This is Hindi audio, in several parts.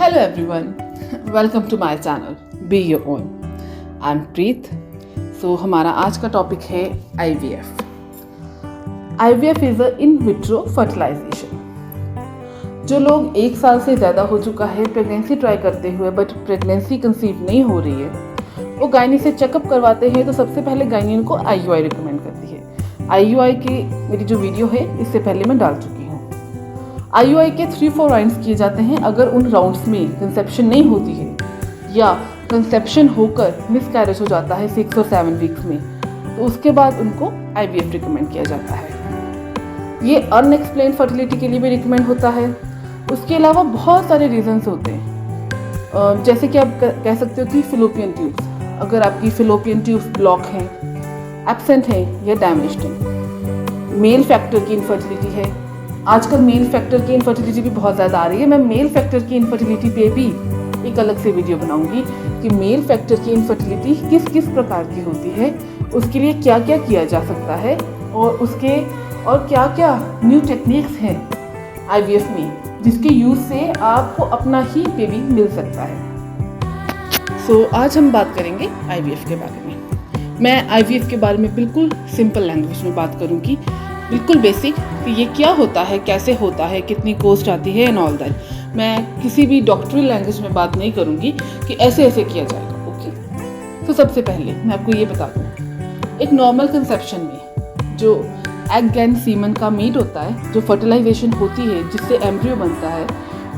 Hello everyone, welcome to my channel Be Your Own. I'm Preet. So हमारा आज का टॉपिक है IVF. IVF is a in vitro fertilization. जो लोग 1 साल से ज़्यादा हो चुका है प्रेगनेंसी ट्राई करते हुए बट प्रेगनेंसी कंसीव नहीं हो रही है, वो गायनी से चेकअप करवाते हैं तो सबसे पहले गायनी उनको IUI रिकमेंड करती है. IUI की मेरी जो वीडियो है इससे पहले मैं डाल चुकी हूँ. IUI के 3-4 राउंड्स किए जाते हैं. अगर उन राउंड्स में कंसेप्शन नहीं होती है या कंसेप्शन होकर मिसकैरेज हो जाता है 6 और 7 वीक्स में, तो उसके बाद उनको IVF रिकमेंड किया जाता है. ये अनएक्सप्लेन फर्टिलिटी के लिए भी रिकमेंड होता है. उसके अलावा बहुत सारे रीजंस होते हैं, जैसे कि आप कह सकते हो कि फिलोपियन ट्यूब्स, अगर आपकी फिलोपियन ट्यूब्स ब्लॉक हैं, एब्सेंट हैं या डैमेज्ड हैं. मेल फैक्टर की इनफर्टिलिटी है. आजकल मेल फैक्टर की इनफर्टिलिटी भी बहुत ज़्यादा आ रही है. मैं मेल फैक्टर की इनफर्टिलिटी पे भी एक अलग से वीडियो बनाऊंगी कि मेल फैक्टर की इनफर्टिलिटी किस किस प्रकार की होती है, उसके लिए क्या क्या किया जा सकता है और क्या क्या न्यू टेक्निक्स हैं IVF में जिसके यूज़ से आपको अपना ही बेबी मिल सकता है. सो आज हम बात करेंगे IVF के बारे में. मैं IVF के बारे में बिल्कुल सिंपल लैंग्वेज में बात करूँगी, बिल्कुल बेसिक, कि ये क्या होता है, कैसे होता है, कितनी कॉस्ट आती है एंड ऑल दैट. मैं किसी भी डॉक्टरी लैंग्वेज में बात नहीं करूँगी कि ऐसे ऐसे किया जाएगा. ओके, तो सबसे पहले मैं आपको ये बता दूँ, एक नॉर्मल कंसेप्शन में जो एग एंड सीमन का मीट होता है, जो फर्टिलाइजेशन होती है जिससे एम्ब्रियो बनता है,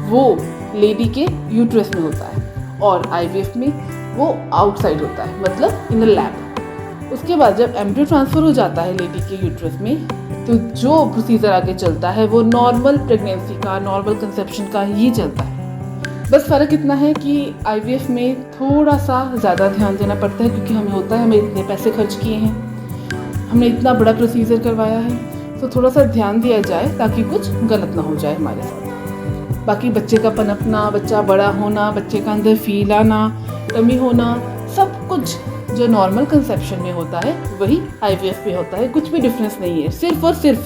वो लेडी के यूट्रस में होता है और IVF में वो आउटसाइड होता है, मतलब इन द लैब. उसके बाद जब एम्ब्रियो ट्रांसफ़र हो जाता है लेडी के यूट्रस में, तो जो प्रोसीजर आगे चलता है वो नॉर्मल प्रेगनेंसी का, नॉर्मल कंसेप्शन का ही चलता है. बस फ़र्क इतना है कि IVF में थोड़ा सा ज़्यादा ध्यान देना पड़ता है, क्योंकि हमें होता है हमें इतने पैसे खर्च किए हैं, हमने इतना बड़ा प्रोसीजर करवाया है, तो थोड़ा सा ध्यान दिया जाए ताकि कुछ गलत ना हो जाए हमारे साथ. बाकी बच्चे का पनपना, बच्चा बड़ा होना, बच्चे का अंदर फील आना, कमी होना, सब कुछ जो नॉर्मल कंसेप्शन में होता है वही IVF में होता है. कुछ भी डिफरेंस नहीं है. सिर्फ और सिर्फ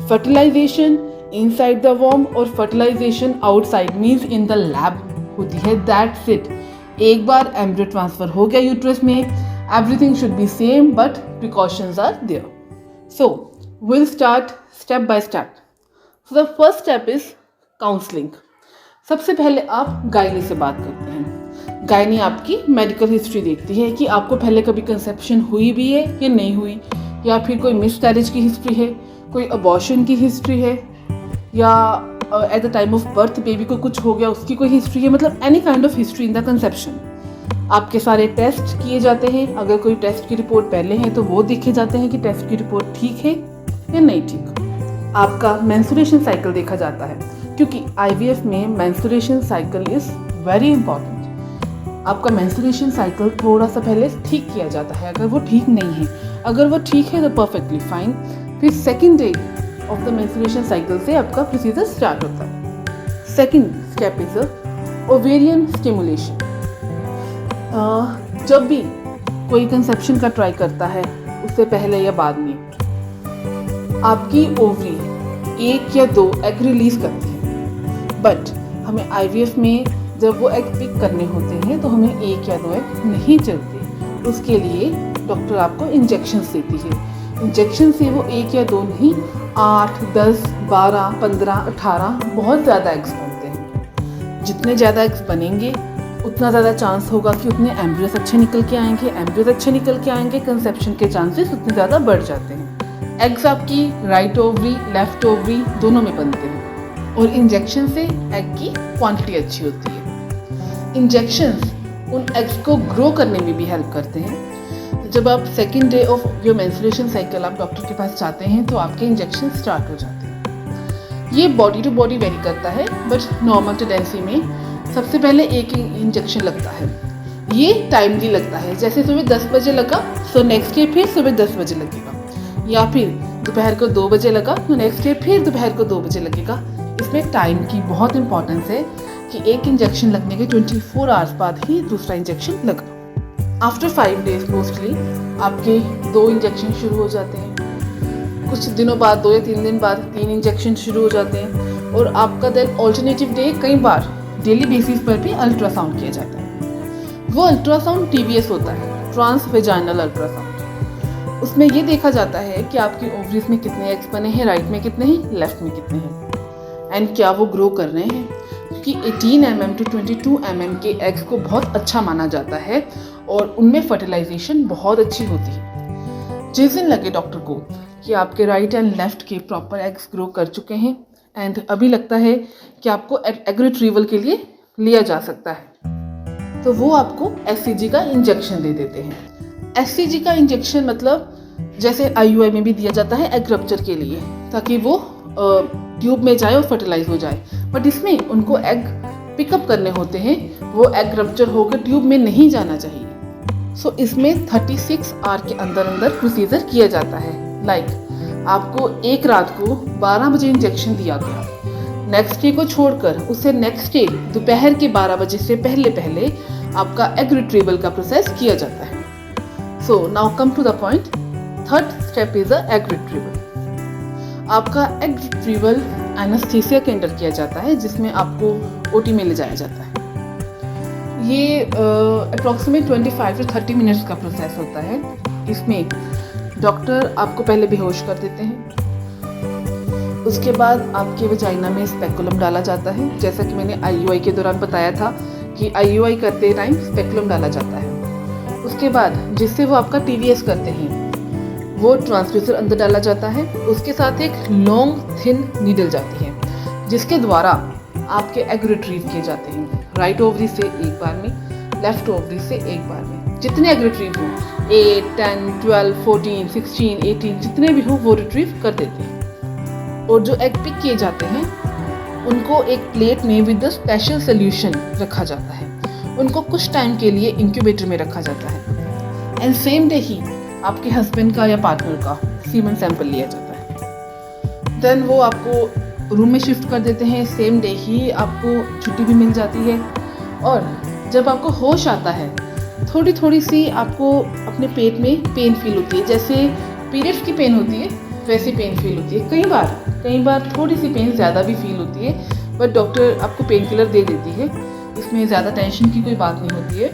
फर्टिलाइजेशन इनसाइड द वॉर्म और fertilisation outside means in the lab होती है. That's it. एक बार एम्ब्रियो ट्रांसफर हो गया यूट्रस में, everything should be same but precautions are there. So will start step by step. So the first step is counselling. सबसे पहले आप गायनी से बात करते हैं. गायनी आपकी मेडिकल हिस्ट्री देखती है कि आपको पहले कभी कंसेप्शन हुई भी है या नहीं हुई, या फिर कोई मिसकैरेज की हिस्ट्री है, कोई अबॉर्शन की हिस्ट्री है, या at the time of birth baby को कुछ हो गया उसकी कोई हिस्ट्री है, मतलब any kind of history in the conception. आपके सारे टेस्ट किए जाते हैं. अगर कोई टेस्ट की रिपोर्ट पहले है तो वो देखे जाते हैं कि टेस्ट की रिपोर्ट ठीक है या नहीं ठीक. आपका मेंस्ट्रुएशन साइकिल देखा जाता है, क्योंकि IVF में menstruation cycle is very important. आपका मेंस्ट्रुएशन साइकिल थोड़ा सा पहले ठीक किया जाता है. अगर वो ठीक नहीं है, अगर वो ठीक है तो परफेक्टली फाइन. फिर second day of the menstruation cycle से आपका प्रोसीजर स्टार्ट होता है. Second step is ovarian stimulation. जब भी कोई कंसेप्शन का ट्राई करता है, उससे पहले या बाद में आपकी ओवरी 1 या 2 एग रिलीज करती है. बट हमें IVF में जब वो एग पिक करने होते हैं तो हमें 1 या 2 एग नहीं चलते. उसके लिए डॉक्टर आपको इंजेक्शंस देती है. इंजेक्शन से वो 1 या 2 नहीं, 8, 10, 12, 15, 18 बहुत ज़्यादा एग्स बनते हैं. जितने ज़्यादा एग्स बनेंगे उतना ज़्यादा चांस होगा कि उतने एम्ब्रियोस अच्छे निकल के आएंगे. एम्ब्रियोस अच्छे निकल के आएंगे, कंसेप्शन के चांसेस उतने ज़्यादा बढ़ जाते हैं. एग्स आपकी राइट ओवरी, लेफ्ट ओवरी दोनों में बनते हैं, और इंजेक्शन से एग की क्वांटिटी अच्छी होती है. इंजेक्शंस उन एग्स को ग्रो करने में भी हेल्प करते हैं. जब आप second day of your menstruation cycle आप डॉक्टर के पास जाते हैं तो आपके इंजेक्शन स्टार्ट हो जाते हैं. ये बॉडी टू बॉडी वेरी करता है, बट नॉर्मल टेंडेंसी में सबसे पहले एक इंजेक्शन लगता है. ये टाइमली लगता है. जैसे सुबह 10 बजे लगा तो नेक्स्ट डे फिर सुबह 10 बजे लगेगा, या फिर दोपहर को 2 बजे लगा तो नेक्स्ट डे फिर दोपहर को 2 बजे लगेगा. इसमें टाइम की बहुत इंपॉर्टेंस है कि एक इंजेक्शन लगने के 24 आवर्स बाद ही दूसरा इंजेक्शन लगा. आफ्टर 5 डेज मोस्टली आपके 2 इंजेक्शन शुरू हो जाते हैं. कुछ दिनों बाद 2 या 3 दिन बाद 3 इंजेक्शन शुरू हो जाते हैं. और आपका देन ऑल्टरनेटिव डे कई बार डेली बेसिस पर भी अल्ट्रासाउंड किया जाता है। वो अल्ट्रासाउंड TVS होता है, ट्रांस वेजाइनल अल्ट्रासाउंड। उसमें ये देखा जाता है कि आपकी ओवरीज में कितने एग्स बने हैं, राइट में कितने हैं, लेफ्ट में कितने हैं, एंड क्या वो ग्रो कर रहे हैं। क्योंकि 18 mm to 22 mm के एग्स को बहुत अच्छा माना जाता है और उनमें फर्टिलाइजेशन बहुत अच्छी होती है। जिस दिन लगे डॉक्टर को कि आपके राइट एंड लेफ्ट के प्रॉपर एग्स ग्रो कर चुके हैं एंड अभी लगता है कि आपको एग रिट्रीवल के लिए लिया जा सकता है, तो वो आपको SCG का इंजेक्शन दे देते हैं। SCG का इंजेक्शन मतलब जैसे IUI में भी दिया जाता है एग रप्चर के लिए, ताकि वो ट्यूब में जाए और फर्टिलाइज हो जाए। बट इसमें उनको एग पिकअप करने होते हैं, वो एग रप्चर होकर ट्यूब में नहीं जाना चाहिए। सो इसमें 36 आवर के अंदर अंदर प्रोसीजर किया जाता है। आपको एक रात को 12 बजे इंजेक्शन दिया गया, नेक्स्ट डे को छोड़कर उससे नेक्स्ट डे दोपहर के 12 बजे से पहले पहले आपका एग रिट्रीवल का प्रोसेस किया जाता है। So now come to the point, third step is the egg retrieval. आपका एग रिट्रीवल एनेस्थीसिया के अंडर किया जाता है, जिसमें आपको OT में ले जाया जाता है। ये अप्रॉक्सीमेट 25 to 30 मिनट्स का प्रोसेस होता है। इसमें डॉक्टर आपको पहले बेहोश कर देते हैं, उसके बाद आपके वजाइना में स्पेकुलम डाला जाता है। जैसा कि मैंने IUI के दौरान बताया था कि IUI करते टाइम स्पेकुलम डाला जाता है। उसके बाद जिससे वो आपका TVS करते हैं, वो ट्रांसड्यूसर अंदर डाला जाता है। उसके साथ एक लॉन्ग थिन नीडल जाती है, जिसके द्वारा आपके एग रिट्रीव किए जाते हैं, राइट ओवरी से एक बार में, लेफ्ट ओवरी से एक बार में। जितने एग रिट्रीव हो, 8, 10, 12, 14, 16, 18 जितने भी हो वो रिट्रीव कर देते हैं। और जो एग पिक किए जाते हैं उनको एक प्लेट में विद स्पेशल सोल्यूशन रखा जाता है। उनको कुछ टाइम के लिए इंक्यूबेटर में रखा जाता है एंड सेम डे ही आपके हस्बैंड का या पार्टनर का सीमन सैंपल लिया जाता है। देन वो आपको रूम में शिफ्ट कर देते हैं। सेम डे ही आपको छुट्टी भी मिल जाती है। और जब आपको होश आता है, थोड़ी थोड़ी सी आपको अपने पेट में पेन फील होती है। जैसे पीरियड्स की पेन होती है वैसी पेन फील होती है। कई बार थोड़ी सी पेन ज़्यादा भी फील होती है, बट डॉक्टर आपको पेन किलर दे देती है। इसमें ज़्यादा टेंशन की कोई बात नहीं होती है,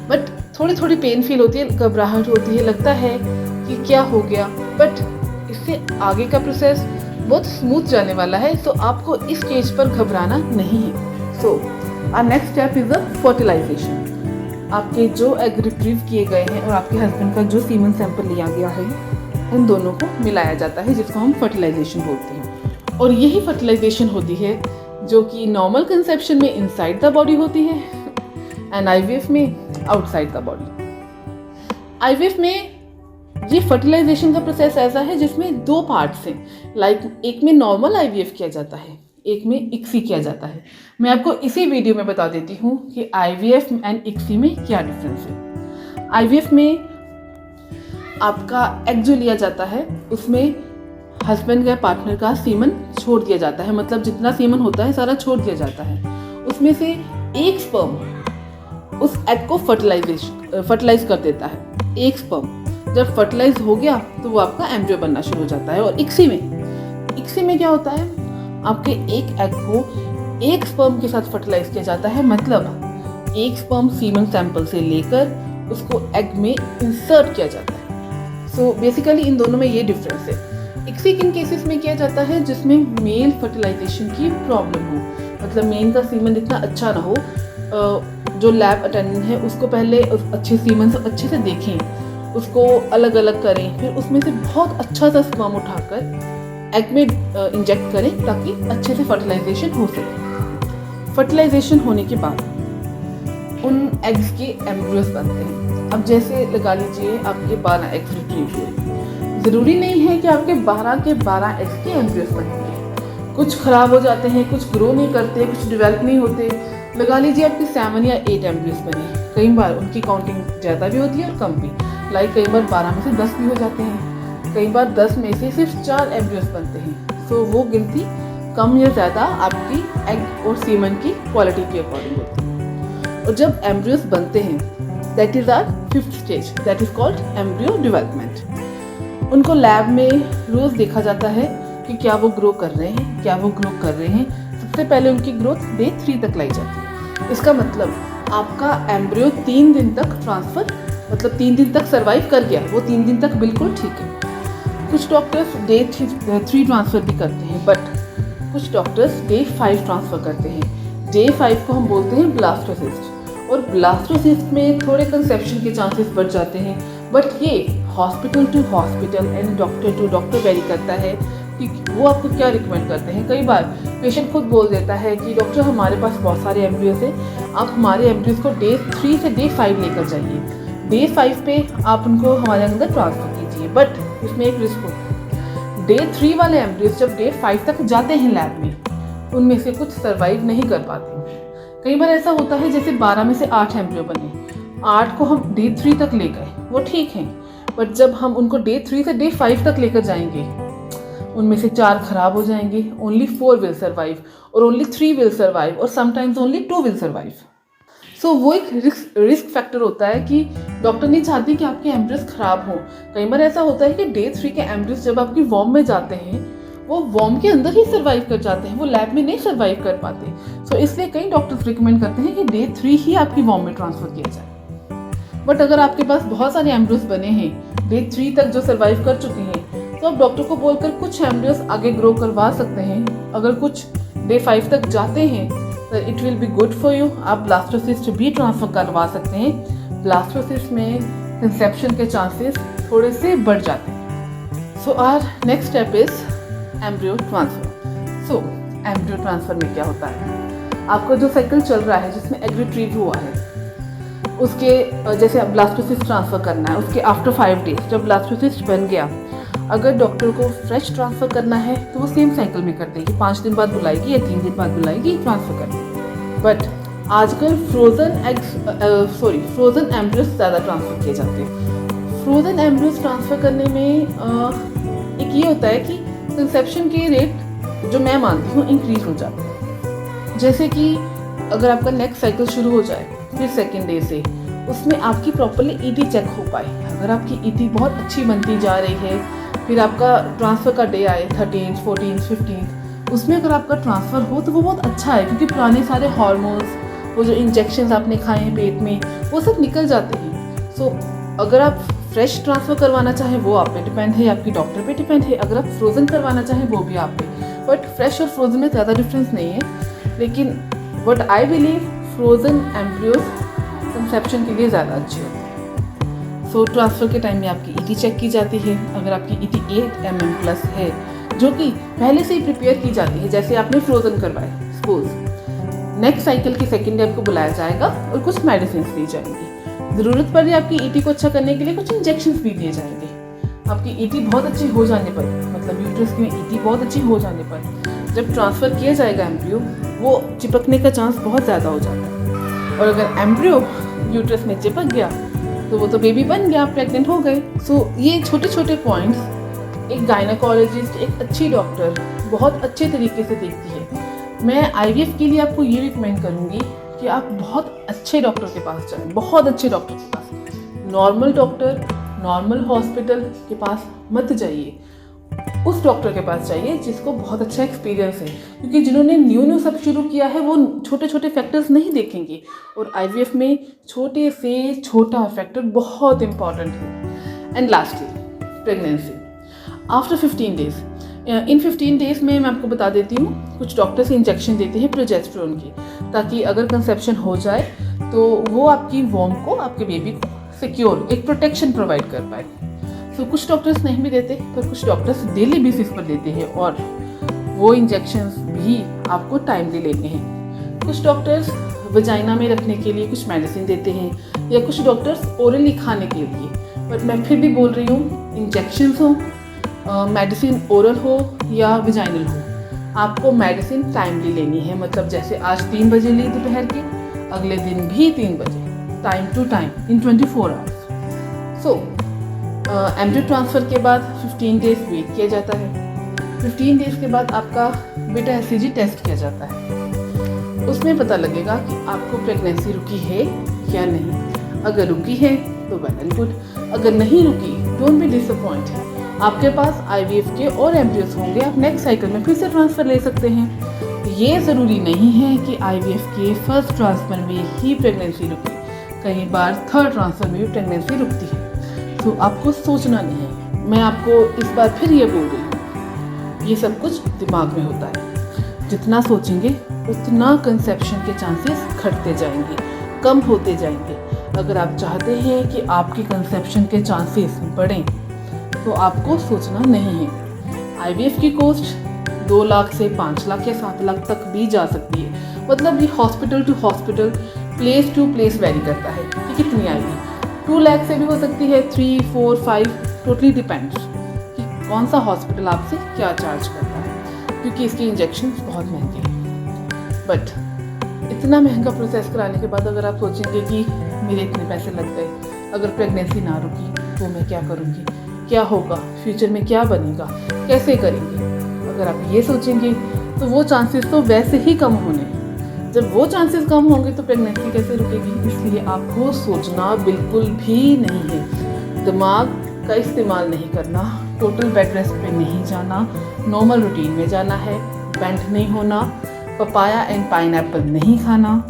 बट थोड़ी थोड़ी पेन फील होती है, घबराहट होती है, लगता है कि क्या हो गया। बट इससे आगे का प्रोसेस बहुत स्मूथ जाने वाला है, तो आपको इस स्टेज पर घबराना नहीं है। So our next step is the fertilisation. आपके जो एग रिट्रीव किए गए हैं और आपके हस्बैंड का जो सीमन सैंपल लिया गया है, उन दोनों को मिलाया जाता है, जिसको हम फर्टिलाइजेशन बोलते हैं। और यही फर्टिलाइजेशन होती है जो कि नॉर्मल कंसेप्शन में इनसाइड द बॉडी होती है एंड IVF में आउटसाइड द बॉडी। IVF में ये फर्टिलाइजेशन का प्रोसेस ऐसा है जिसमें 2 पार्ट्स हैं। एक में नॉर्मल IVF किया जाता है, एक में ICSI किया जाता है। मैं आपको इसी वीडियो में बता देती हूँ कि IVF एंड ICSI में क्या डिफरेंस है। IVF में आपका एग जो लिया जाता है उसमें हस्बैंड या पार्टनर का सीमन छोड़ दिया जाता है, मतलब जितना सीमन होता है सारा छोड़ दिया जाता है। उसमें से एक स्पर्म उस एग को फर्टिलाइज कर देता है। एक स्पर्म जब फर्टिलाइज हो गया तो वो आपका एम्ब्रियो बनना शुरू हो जाता है। और ICSI में क्या होता है, आपके एक एग को एक स्पर्म के साथ फर्टिलाइज किया जाता है, मतलब एक स्पर्म सीमन सैंपल से लेकर उसको एग में इंसर्ट किया जाता है। सो बेसिकली इन दोनों में ये डिफरेंस है। ICSI किन केसेस में किया जाता है, जिसमें मेल फर्टिलाइजेशन की प्रॉब्लम हो, मतलब मेन का सीमन इतना अच्छा ना हो। जो लैब अटेंडेंट है उसको पहले अच्छे सीमन से अच्छे से देखें, उसको अलग अलग करें, फिर उसमें से बहुत अच्छा सा स्पर्म उठाकर एग में इंजेक्ट करें ताकि अच्छे से फर्टिलाइजेशन हो सके। फर्टिलाइजेशन होने के बाद उन एग्स के एम्ब्रियोस बनते हैं। अब जैसे लगा लीजिए आपके 12 एग्स रिट्रीव हुए, ज़रूरी नहीं है कि आपके 12 के 12 एग्स के एम्ब्रियोस बनते। कुछ ख़राब हो जाते हैं, कुछ ग्रो नहीं करते, कुछ डेवलप नहीं होते। लगा लीजिए आपके 7 या 8 एम्ब्रियोस बने। कई बार उनकी काउंटिंग ज़्यादा भी होती है और कम भी, कई बार 12 में से 10 भी हो जाते हैं। कई बार 10 में से सिर्फ 4 एम्ब्रियोस बनते हैं। सो वो गिनती कम या ज़्यादा आपकी एग और सीमन की क्वालिटी के अकॉर्डिंग होती है। और जब एम्ब्रियोस बनते हैं, that is our 5th stage, that is called embryo development. उनको लैब में रोज़ देखा जाता है कि क्या वो ग्रो कर रहे हैं, क्या वो ग्रो कर रहे हैं। उससे पहले उनकी ग्रोथ डे 3 तक लाई जाती है। इसका मतलब आपका एम्ब्रियो 3 दिन तक ट्रांसफ़र, मतलब 3 दिन तक सर्वाइव कर गया, वो 3 दिन तक बिल्कुल ठीक है। कुछ डॉक्टर्स डे 3 ट्रांसफ़र भी करते हैं, बट कुछ डॉक्टर्स डे 5 ट्रांसफ़र करते हैं। डे 5 को हम बोलते हैं ब्लास्टोसिस्ट, और ब्लास्टोसिस्ट में थोड़े कंसेप्शन के चांसेस बढ़ जाते हैं, बट ये hospital to hospital and doctor to doctor vary करता है कि वो आपको क्या रिकमेंड करते हैं। कई बार पेशेंट खुद बोल देता है कि डॉक्टर हमारे पास बहुत सारे एम्ब्रियोज हैं, आप हमारे एम्ब्रियोज को डे 3 से डे 5 लेकर जाइए, डे 5 पे आप उनको हमारे अंदर ट्रांसफ़र कीजिए। बट इसमें एक रिस्क होता है, डे 3 वाले एम्ब्रियोज जब डे 5 तक जाते हैं लैब में, उनमें से कुछ सर्वाइव नहीं कर पाते। कई बार ऐसा होता है जैसे 12 में से 8 एम्ब्रियो बने, 8 को हम डे 3 तक ले गए, वो ठीक हैं, बट जब हम उनको डे 3 से डे 5 तक लेकर जाएंगे, उनमें से 4 खराब हो जाएंगे, ओनली 4 विल सर्वाइव, और ओनली 3 विल सर्वाइव, और समटाइम्स ओनली 2 विल सर्वाइव। सो वो एक रिस्क फैक्टर होता है कि डॉक्टर नहीं चाहती कि आपके एम्ब्रियोज खराब हों। कई बार ऐसा होता है कि डे 3 के एम्ब्रियोज जब आपकी वॉर्म में जाते हैं, वो वॉर्म के अंदर ही सर्वाइव कर जाते हैं, वो लैब में नहीं सर्वाइव कर पाते। सो इसलिए कई डॉक्टर्स रिकमेंड करते हैं कि डे 3 ही आपकी वॉर्म में ट्रांसफ़र किया जाए। बट अगर आपके पास बहुत सारे एम्ब्रियोज बने हैं डे 3 तक जो सर्वाइव कर चुके हैं, तो आप डॉक्टर को बोलकर कुछ एम्ब्रियोज आगे ग्रो करवा सकते हैं। अगर कुछ डे 5 तक जाते हैं तो it will be good for you, आप ब्लास्टोसिस्ट भी ट्रांसफ़र करवा सकते हैं। ब्लास्टोसिस्ट में कंसेप्शन के चांसेस थोड़े से बढ़ जाते हैं। So our next step is embryo transfer. So embryo transfer में क्या होता है, आपका जो साइकिल चल रहा है जिसमें एग रिट्रीव हुआ है, उसके जैसे ब्लास्टोसिस्ट ट्रांसफ़र करना है, उसके आफ्टर 5 डेज जब ब्लास्टोसिस्ट बन गया, अगर डॉक्टर को फ्रेश ट्रांसफ़र करना है तो वो सेम साइकिल में कर देगी, 5 दिन बाद बुलाएगी या 3 दिन बाद बुलाएगी, ट्रांसफ़र कर देगी। बट आजकल फ्रोज़न एम्ब्रियोज ज़्यादा ट्रांसफ़र किए जाते हैं। फ्रोज़न एम्ब्रियोज ट्रांसफ़र करने में एक ये होता है कि कंसेप्शन के रेट जो मैं मानती हूँ इंक्रीज़ हो जाते हैं। जैसे कि अगर आपका नेक्स्ट साइकिल शुरू हो जाए फिर सेकेंड डे से, उसमें आपकी प्रॉपरली ईटी चेक हो पाए। अगर आपकी ईटी बहुत अच्छी बनती जा रही है, फिर आपका ट्रांसफ़र का डे आए 13, 14, 15, उसमें अगर आपका ट्रांसफ़र हो तो वो बहुत अच्छा है, क्योंकि पुराने सारे हार्मोन्स, वो जो इंजेक्शंस आपने खाए हैं पेट में, वो सब निकल जाते हैं। सो अगर आप फ्रेश ट्रांसफ़र करवाना चाहें वो आप पे डिपेंड है, आपकी डॉक्टर पे डिपेंड है। अगर आप फ्रोज़न करवाना चाहें वो भी आप पे, बट फ्रेश और फ्रोज़न में ज़्यादा डिफरेंस नहीं है। लेकिन but I believe frozen embryos conception के लिए ज़्यादा अच्छे होते हैं। सो ट्रांसफ़र के टाइम में आपकी ईटी चेक की जाती है। अगर आपकी ईटी 8 mm प्लस है, जो कि पहले से ही प्रिपेयर की जाती है, जैसे आपने फ्रोज़न करवाए, सपोज नेक्स्ट साइकिल के सेकेंड डे आपको बुलाया जाएगा और कुछ मेडिसिन दी जाएंगी। ज़रूरत पड़े आपकी ईटी को अच्छा करने के लिए कुछ इंजेक्शंस भी दिए जाएंगे। आपकी ईटी बहुत अच्छी हो जाने पर, मतलब यूट्रस में ईटी बहुत अच्छी हो जाने पर, जब ट्रांसफ़र किया जाएगा एम्ब्रियो, वो चिपकने का चांस बहुत ज़्यादा हो जाता है। और अगर एम्ब्रियो यूट्रस में चिपक गया तो वो तो बेबी बन गया, आप प्रेग्नेंट हो गए। सो ये छोटे छोटे पॉइंट्स एक गायनेकोलॉजिस्ट, एक अच्छी डॉक्टर बहुत अच्छे तरीके से देखती है। मैं आईवीएफ के लिए आपको ये रिकमेंड करूँगी कि आप बहुत अच्छे डॉक्टर के पास जाएं, बहुत अच्छे डॉक्टर के पास। नॉर्मल डॉक्टर, नॉर्मल हॉस्पिटल के पास मत जाइए, उस डॉक्टर के पास जाइए जिसको बहुत अच्छा एक्सपीरियंस है, क्योंकि जिन्होंने न्यू सब शुरू किया है वो छोटे छोटे फैक्टर्स नहीं देखेंगे, और आईवीएफ में छोटे से छोटा फैक्टर बहुत इंपॉर्टेंट है। And lastly pregnancy after 15 days. In 15 days में मैं आपको बता देती हूँ, कुछ डॉक्टर्स इंजेक्शन देते हैं प्रोजेस्टेरोन की, ताकि अगर कंसेप्शन हो जाए तो वो आपकी वॉर्म को, आपके बेबी को सिक्योर एक प्रोटेक्शन प्रोवाइड कर पाए। सो कुछ डॉक्टर्स नहीं भी देते, पर कुछ डॉक्टर्स डेली बेसिस पर देते हैं, और वो इंजेक्शंस भी आपको टाइमली लेने हैं। कुछ डॉक्टर्स वजाइना में रखने के लिए कुछ मेडिसिन देते हैं, या कुछ डॉक्टर्स ओरली खाने के लिए। बट मैं फिर भी बोल रही हूँ, इंजेक्शंस हो, मेडिसिन ओरल हो या विजाइनल हो, आपको मेडिसिन टाइमली लेनी है। मतलब जैसे आज 3 बजे ली दोपहर के, अगले दिन भी 3 बजे, time to time in 24 hours. So embryo transfer के बाद 15 डेज़ वेट किया जाता है। 15 डेज़ के बाद आपका बीटा एचसीजी टेस्ट किया जाता है। उसमें पता लगेगा कि आपको प्रेगनेंसी रुकी है या नहीं। अगर रुकी है तो वेल एंड गुड, अगर नहीं रुकी डोंट बी डिसअपॉइंटेड, आपके पास आईवीएफ के और एम्ब्रियोज होंगे, आप नेक्स्ट साइकिल में फिर से ट्रांसफ़र ले सकते हैं। ये ज़रूरी नहीं है कि IVF के फर्स्ट ट्रांसफ़र में ही प्रेगनेंसी रुके, कई बार थर्ड ट्रांसफ़र में भी प्रेगनेंसी रुकती है। तो आपको सोचना नहीं है। मैं आपको इस बार फिर ये बोल रही हूँ, ये सब कुछ दिमाग में होता है। जितना सोचेंगे उतना कंसेप्शन के चांसेस घटते जाएंगे, कम होते जाएंगे। अगर आप चाहते हैं कि आपके कंसेप्शन के चांसेस बढ़ें तो आपको सोचना नहीं है। IVF की कॉस्ट 2 लाख से 5 लाख या 7 लाख तक भी जा सकती है। मतलब ये hospital to hospital, place to place vary करता है कि कितनी आएगी। 2 लाख से भी हो सकती है, 3, 4, 5, टोटली डिपेंड्स कि कौन सा हॉस्पिटल आपसे क्या चार्ज करता है, क्योंकि इसके इंजेक्शन बहुत महंगे हैं। बट इतना महंगा प्रोसेस कराने के बाद अगर आप सोचेंगे कि मेरे इतने पैसे लग गए, अगर प्रेगनेंसी ना रुकी तो मैं क्या करूँगी, क्या होगा, फ्यूचर में क्या बनेगा, कैसे करेंगे, अगर आप ये सोचेंगे तो वो चांसेस तो वैसे ही कम होने। जब वो चांसेस कम होंगे तो प्रेगनेंसी कैसे रुकेगी। इसलिए आपको सोचना बिल्कुल भी नहीं है, दिमाग का इस्तेमाल नहीं करना, टोटल बेड रेस्ट पे नहीं जाना, नॉर्मल रूटीन में जाना है, बेंड नहीं होना, पपाया एंड पाइनएप्पल नहीं खाना,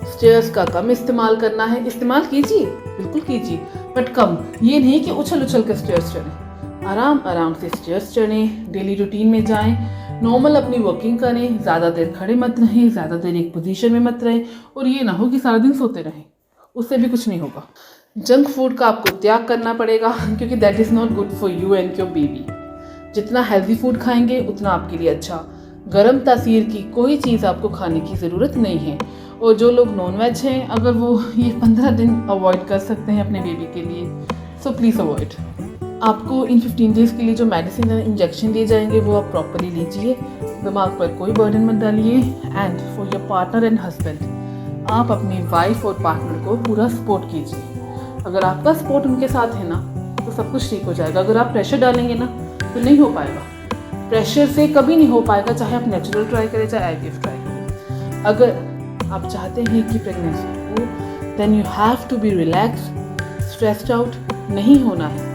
स्टेयर्स का कम इस्तेमाल करना है। इस्तेमाल कीजिए, बिल्कुल कीजिए, बट कम। ये नहीं कि उछल उछल के स्टेयर्स चढ़ें, आराम से स्टेयर्स चढ़ें, डेली रूटीन में जाएं, नॉर्मल अपनी वर्किंग करें, ज़्यादा देर खड़े मत रहें, ज़्यादा देर एक पोजीशन में मत रहें, और ये ना हो कि सारा दिन सोते रहें, उससे भी कुछ नहीं होगा। जंक फूड का आपको त्याग करना पड़ेगा, क्योंकि that is not good for you and your baby. जितना हेल्दी फूड खाएंगे उतना आपके लिए अच्छा। गर्म तासीर की कोई चीज़ आपको खाने की ज़रूरत नहीं है। और जो लोग नॉन वेज हैं, अगर वो ये 15 दिन अवॉइड कर सकते हैं अपने बेबी के लिए, सो प्लीज़ अवॉइड। आपको इन 15 डेज़ के लिए जो मेडिसिन या इंजेक्शन दिए जाएंगे वो आप प्रॉपरली लीजिए, दिमाग पर कोई बर्डन मत डालिए। And for your partner and husband, आप अपनी वाइफ और पार्टनर को पूरा सपोर्ट कीजिए। अगर आपका सपोर्ट उनके साथ है ना तो सब कुछ ठीक हो जाएगा। अगर आप प्रेशर डालेंगे ना तो नहीं हो पाएगा, प्रेशर से कभी नहीं हो पाएगा, चाहे आप नेचुरल ट्राई करें चाहे IVF ट्राई करें। अगर आप चाहते हैं कि प्रेगनेंसी हो, then you have to be relax, stressed out नहीं होना है,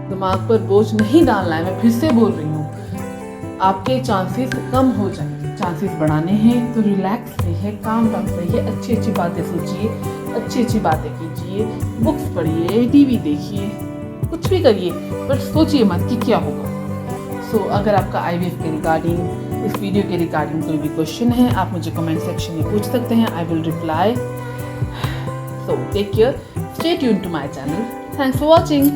दिमाग पर बोझ नहीं डालना है। मैं फिर से बोल रही हूँ, आपके चांसेस कम हो जाएंगे। चांसेस बढ़ाने हैं तो रिलैक्स रहिए, काम डाउन रहिए, अच्छी अच्छी बातें सोचिए, अच्छी अच्छी बातें कीजिए, बुक्स पढ़िए, TV देखिए, कुछ भी करिए, बट सोचिए मत कि क्या होगा। सो अगर आपका IVF के रिगार्डिंग, इस वीडियो के रिगार्डिंग कोई भी क्वेश्चन है, आप मुझे कमेंट सेक्शन में पूछ सकते हैं, I will reply. So take care, stay tuned to my channel. Thanks for watching.